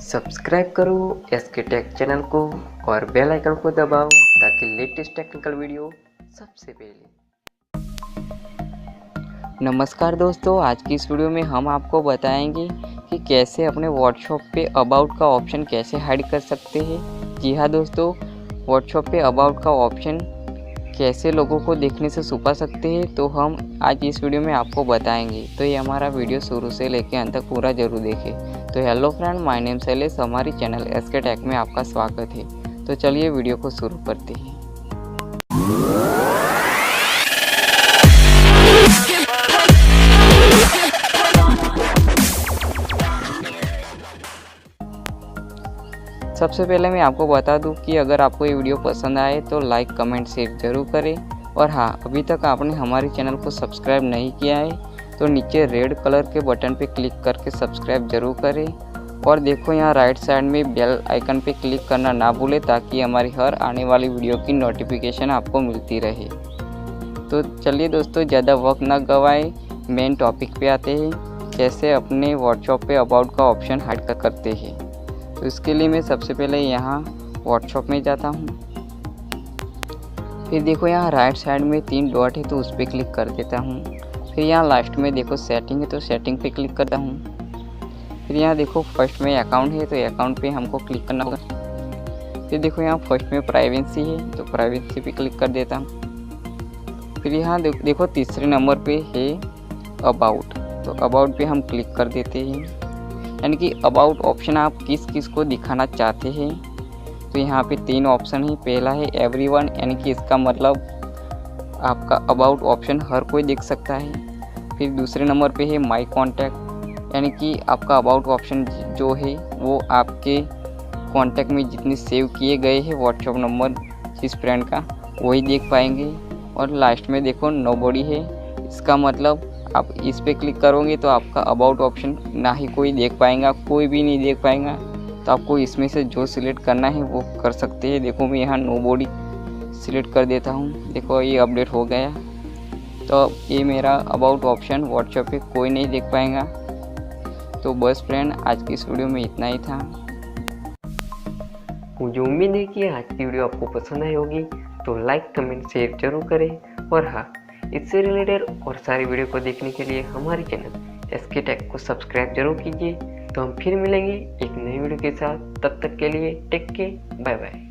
Subscribe करो SK take channel को और बेल आइकन को दबाओ ताकि लेटेस्ट टेक्निकल वीडियो सबसे पहले। नमस्कार दोस्तों, आज की इस वीडियो में हम आपको बताएंगे कि कैसे अपने व्हाट्सएप पे अबाउट का ऑप्शन कैसे हाइड कर सकते हैं। जी हाँ दोस्तों, व्हाट्सएप पे अबाउट का ऑप्शन कैसे लोगों को देखने से छुपा सकते हैं, तो हम आज इस वीडियो में आपको बताएंगे। तो ये हमारा वीडियो शुरू से लेकर अंत तक पूरा जरूर देखें। तो hello friend, my name Shailesh, हमारी चैनल एसके टेक में आपका स्वागत है। तो चलिए वीडियो को शुरू करते हैं। सबसे पहले मैं आपको बता दूं कि अगर आपको ये वीडियो पसंद आए तो लाइक कमेंट शेयर जरूर करें। और हाँ, अभी तक आपने हमारे चैनल को सब्सक्राइब नहीं किया है तो नीचे रेड कलर के बटन पे क्लिक करके सब्सक्राइब जरूर करें। और देखो यहाँ राइट साइड में बेल आइकन पे क्लिक करना ना भूलें ताकि हमारी हर आने वाली वीडियो की नोटिफिकेशन आपको मिलती रहे। तो चलिए दोस्तों, ज़्यादा वक्त ना गवाएं, मेन टॉपिक पे आते हैं, कैसे अपने व्हाट्सएप पे अबाउट का ऑप्शन हाइड करते हैं। तो इसके लिए मैं सबसे पहले यहाँ व्हाट्सएप में जाता हूँ। फिर देखो यहाँ राइट साइड में 3 डॉट है तो उस पर क्लिक कर देता हूँ। फिर यहाँ लास्ट में देखो सेटिंग है तो सेटिंग पे क्लिक करता हूँ। फिर यहाँ देखो फर्स्ट में अकाउंट है तो अकाउंट पे हमको क्लिक करना होगा। फिर देखो यहाँ फर्स्ट में प्राइवेसी है तो प्राइवेसी पे क्लिक कर देता हूँ। फिर यहाँ देखो तीसरे नंबर पे है अबाउट, तो अबाउट पे हम क्लिक कर देते हैं। यानी कि अबाउट ऑप्शन आप किस किस को दिखाना चाहते हैं। तो यहाँ पे 3 ऑप्शन है। पहला है एवरीवन, यानी कि इसका मतलब आपका अबाउट ऑप्शन हर कोई देख सकता है। फिर दूसरे नंबर पे है माय कॉन्टैक्ट, यानी कि आपका अबाउट ऑप्शन जो है वो आपके कॉन्टैक्ट में जितने सेव किए गए हैं व्हाट्सएप नंबर जिस फ्रेंड का वही देख पाएंगे। और लास्ट में देखो नोबडी है, इसका मतलब आप इस पे क्लिक करोगे तो आपका अबाउट ऑप्शन ना ही कोई देख पाएगा, कोई भी नहीं देख पाएगा। तो आपको इसमें से जो सिलेक्ट करना है वो कर सकते हैं। देखो मैं यहाँ नोबडी सिलेक्ट कर देता हूँ। देखो ये अपडेट हो गया। तो अब ये मेरा अबाउट ऑप्शन व्हाट्सएप पे कोई नहीं देख पाएगा। तो बस फ्रेंड, आज की इस वीडियो में इतना ही था। मुझे उम्मीद है कि आज की वीडियो आपको पसंद आई होगी। तो लाइक कमेंट शेयर जरूर करें। और हाँ, इससे रिलेटेड और सारी वीडियो को देखने के लिए हमारे चैनल एसके टेक को सब्सक्राइब जरूर कीजिए। तो हम फिर मिलेंगे एक नई वीडियो के साथ। तब तक के लिए टेक केयर, बाय बाय।